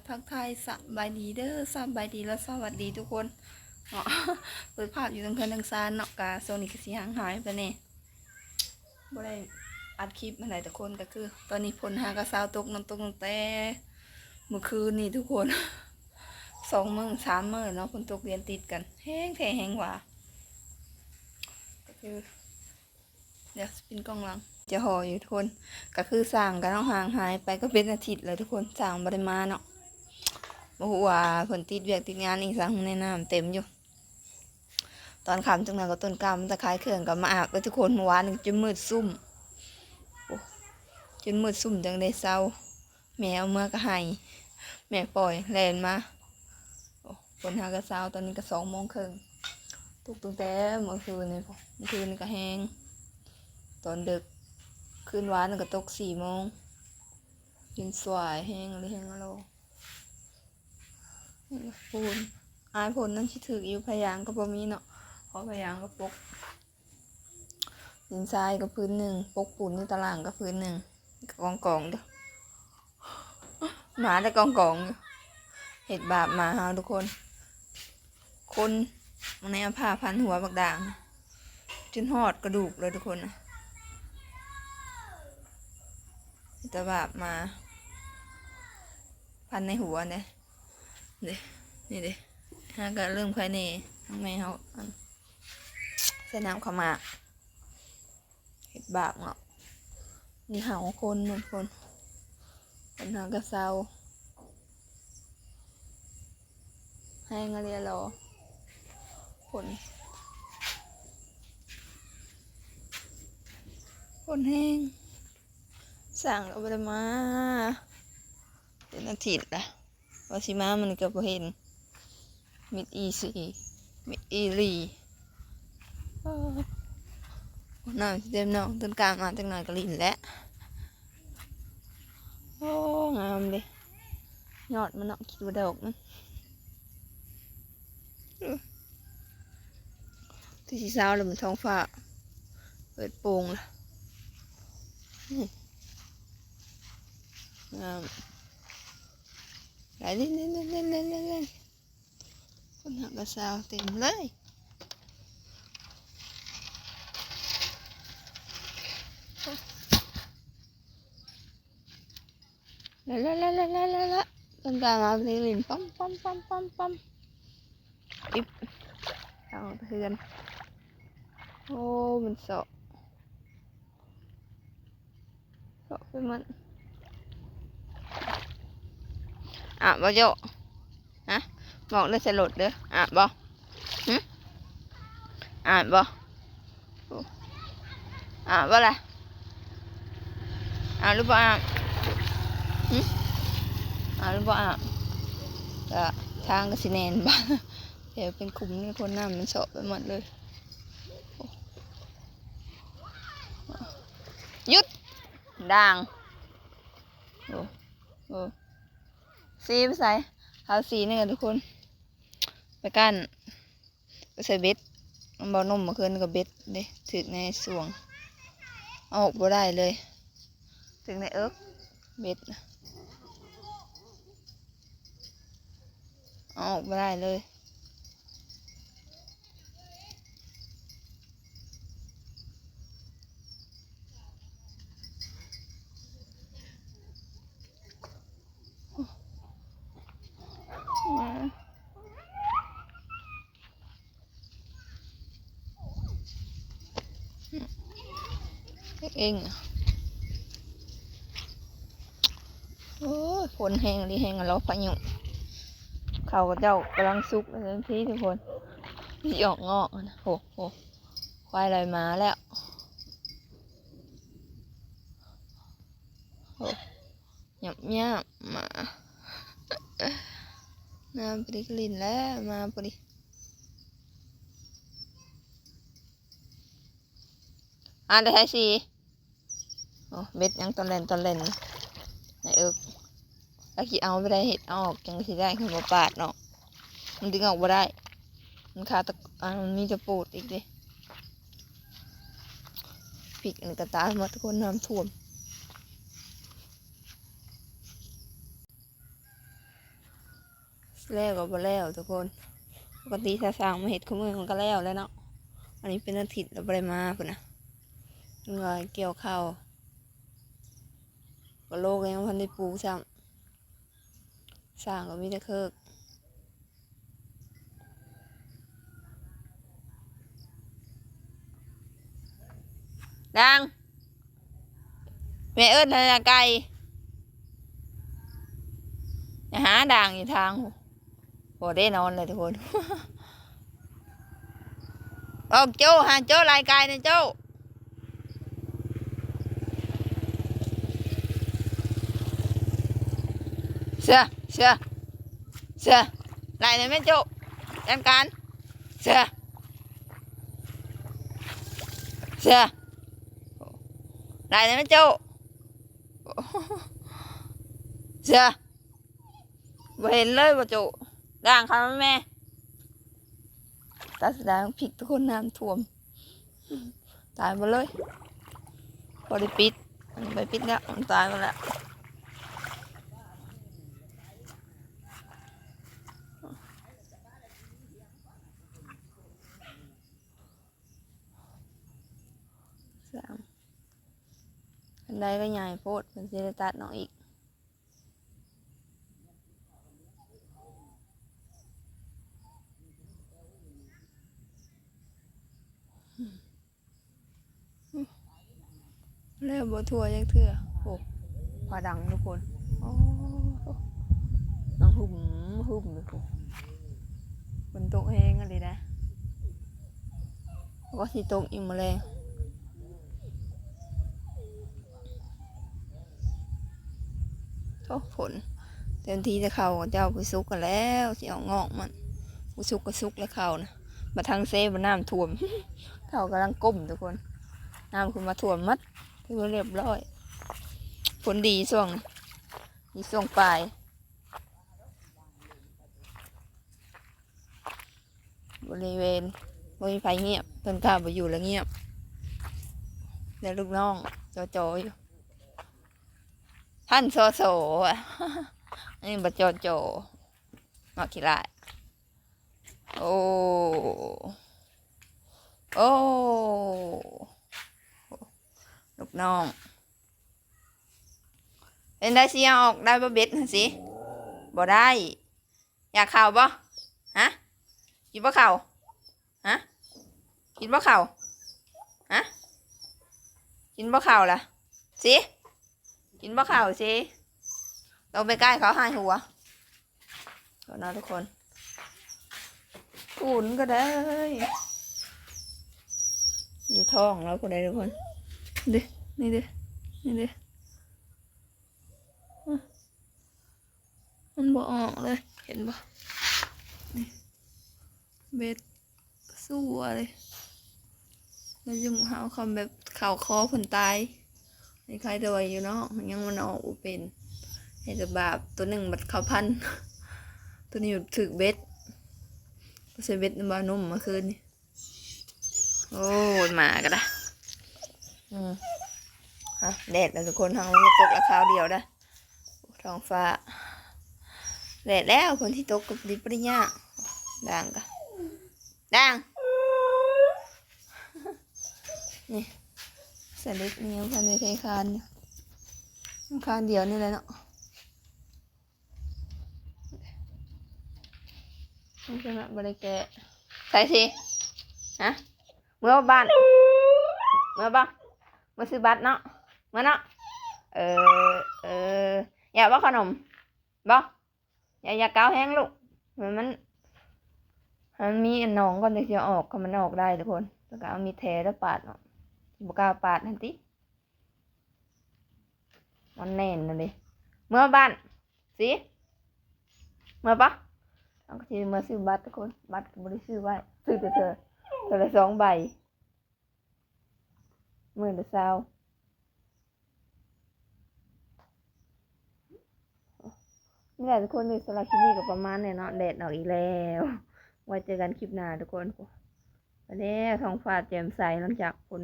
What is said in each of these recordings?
ทักทายสบายดีเด้อสบายดีและสวัสดีทุกคนเนาะเปิดภาพอยู่ตรงเพื่อนทางซานเนาะกาโซนิกสีหางหายไปเนี่ยบ่ได้อัดคลิปมาไหนทุกคนก็คือ ตอนนี้ฝนหากระซาวตกน้ำตกตั้งแต่เมื่อคืนนี่ทุกคน2 มื้อ 3 มื้อเนาะฝนตกเรียนติดกันแห้งแท้แห้งหว่าก็คือเดี๋ยวสปินกล้องหลังจะห่ออยู่ทุกคนก็คือสั่งกันเอาห่างหายไปก็เป็นอาทิตย์เลยทุกคนสั่งบริมาเนาะบ่ฮู้ว่าเพิ่นติดเวียกติดงานอีกสั่งในน้ำเต็มอยู่ตอนค่ำจังนั้นก็ต้นกล้ามันตะคายเครื่องก็มาอาบเลยทุกคนเมื่อวานจนมืดซุ่มจนมืดซุ่มจังได้เศร้าแม่เอาเมื่อก็ให้แม่ปล่อยแล่นมาฝนหากระเช้าตอนนี้ก็2 โมงครึ่งตกตั้งแต่เมื่อคืนนี่เมื่อคืนนี่ก็แห้งตอนดึกคืนวานก็ตก4 โมงยินสวายแห้งเลยแห้งอะโลพูนอายผลนั่นชิถืออยู่พยางก็บ่มีเนาะเพราะพยางก็ปกดินทรายก็พื้นหนึ่งปกปูนในตารางก็พื้นหนึ่งกองเด้อหมาได้กองเห็ดบาปหมาเฮาทุกคนในเอาผ้าพันหัวบักด่างจนหอดกระดูกเลยทุกคนนะแต่บาปมาพันในหัวเนี่ยนี่เด้ฮะก็เริ่มภายในทั้งแม่เขาใส่น้ำขม่าเห็ดบาปเนาะนี่เห่าคนเหมือนคนหากระเซาให้เงาเรียรอคนแห้งสั่งเอาไปมาเป็นอาทิตย์ละวาชิมามันก็บ่เห็นมิดอีซีมิดอีลีน้ำเต็มน้องต้นกลางมาตั้งหน่อยก็ลิ่นแล้วโอ้งามเลยยอดมันเนาะคิดว่าดอกมันที่สีเช้าเลยมันท้องฟ้าเปิดโปร่งละงามไหลเล่นคนหักกระซาวเต็มเลยละต้นกลางมาเพลงลินปั๊มปิ๊บเอาเพื่อนโอ้มันเสาะไปมันบ่โยฮะบอกเลยสลดเด้อบ่บ่บ่ล่ะหรือบ่หรือบ่ก็ทางก็สิแนนบ้าเดี๋ยวเป็นกลุ่มนี่คนน้ำมันเสาะไปหมดเลยยุดด่างสีไปใส่เอาสีนี่กันทุกคนไปกั้นไปใส่เบ็ดมันเบานุ่มมาขึ้นกับเบ็ดเด้ถึงในสวงเอาออกบ่ได้เลยถึงในเอิ๊กเบ็ดเอาออกบ่ได้เลยเองโอ้ยฝนแห้งดีแห้งแล้วพายุเขาก็เจ้ากำลังซุกเลยพี่ทุกคนที่ออกงอกนะโหควายอะไรมาแล้วโหหยับมาน้ำปริกลินแล้วมาปริได้ใช่สิโอ้เบ็ดยังตอนเล่นในเอิกแล้วขี่เอาไม่ได้เห็ดเอาออกยังสิได้คือมาปาดเนาะมันดึงออกไม่ได้มันคาตะมันมีจะปูดอีกดิผิดอันกระตาหมดทุกคนน้ำท่วม แล้วก็บ่แล้วทุกคนปกติถ้าสร้างมาเฮ็ดคู่มือมันก็แล้วเนาะอันนี้เป็นอาทิตย์แล้วบ่ได้มาพุ่นน่ะมันก็เกี่ยวข้าวก็โลกยังบ่ทันได้ปลูกซ้ำสร้างก็มีแต่เคิกดังแม่เอิ้นทางไกลอย่าหาด่างอยู่ทางบ่ได้นอนเลยทุกคน ออกโจ้หาโจ้ลายกายนะโจ้เสือเสือเสือลายนะแม่โจ้จัดการเสือเสือลายนะแม่โจ้เสือบ่เห็นเลยบ่โจ้ด่างเขาแม่ตาแสดงผิดทุกคนน้ำท่วมตายหมดเลยพอได้ปิดไปปิดแล้วมันตายหมดแล้วอันใดก็ใหญ่โพดมันจะได้ตัดน้องอีกแล้วบัวทั่วยังเถื่อโอ้พาดังทุกคนโอ้น้องหุ่มเลยทุกฝนตกแห้งอะไรนะก็สิตกอีกมาแรงโอ้ฝนเต็มทีจะเข่าเจ้าไปซุกกันแล้วสิเอางอกมันกูซุกก็ซุกแล้วเข่านะมาทางเซฟน้ำท่วม เข่ากำลังก้มทุกคนน้ำคุณมาท่วมมัดคือเรียบร้อยฝนดีช่วงนี้ช่วงปลายบริเวณบริไฟเงียบต้นข้าวไปอยู่แล้วเงียบแล้วลูกน้องจออยู่ท่านโซอ่ะอันนี้บัจอมาขี้ลายโอ้โอ้ลูกน้องเป็นได้สิออกได้บ่เบ็ดสิบ่ได้อยากข่าวบ่ฮะกินบ่ข่าวฮะกินบ่ข่าวฮะกินบ่ข่าวล่ะสิกินบ่ข่าวสิเราไปใกล้เขาหายหัวก่อนนะทุกคนอุ่นก็ได้อยู่ท้องแล้วก็ได้ทุกคนดินี่ดินี่ดิมันบ่ออกเลยเห็นบ่นี่เบ็ดสู้อะไรแล้วจะหาคำแบบข่าวคอผลตายในใครตัวอยู่เนาะมันยังมันออกเป็นให้จะบาปตัวหนึ่งบัดเขาพันตัวนี้ถือเบ็ดใส่เบ็ดบานุ่มเมื่อคืนนี่โอ้ยมากันละฮะแดดแล้วทุกคนทางมันตกละคราวเดียวนะท้องฟ้าแดดแล้วคนที่ตกกับดิบปริญญาด่างกันด่างนี่สลิดนี่ยังพันในเทคานอยู่คานเดียวนี่แหละเนาะนี่เป็นแบบบริแกะใส่สิฮะเมื่อบ้านเมื่อบ้านเมื่อซื้อบัตรเนาะเมื่อเนาะเอออยากว่าขนมบ่อย่าก้าวแห้งลูกมันมีหนองก่อนจะออกก็มันออกได้ทุกคนแล้วก็เอามีแทแล้วปาดเนาะบุกาปาดนั่นติมันแน่นเลยเมื่อบ้านสิเมื่อปะเอาก็ทีมาซื้อบัตรทุกคนบัตรบริซื้อไว้ซื้อแต่เธอละ2 ใบมื้อละ20นี่แหละทุกคนในสำหรับคลิปนี้ก็ประมาณนี้เนาะแดดออกอีกแล้วไว้เจอกันคลิปหน้าทุกคนไปแล้วท้องฟ้าแจ่มใสหลังจากฝน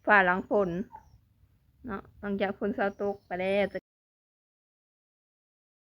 ฟ้าหลังฝนเนาะหลังจากฝนเช้าตกไปแล้ว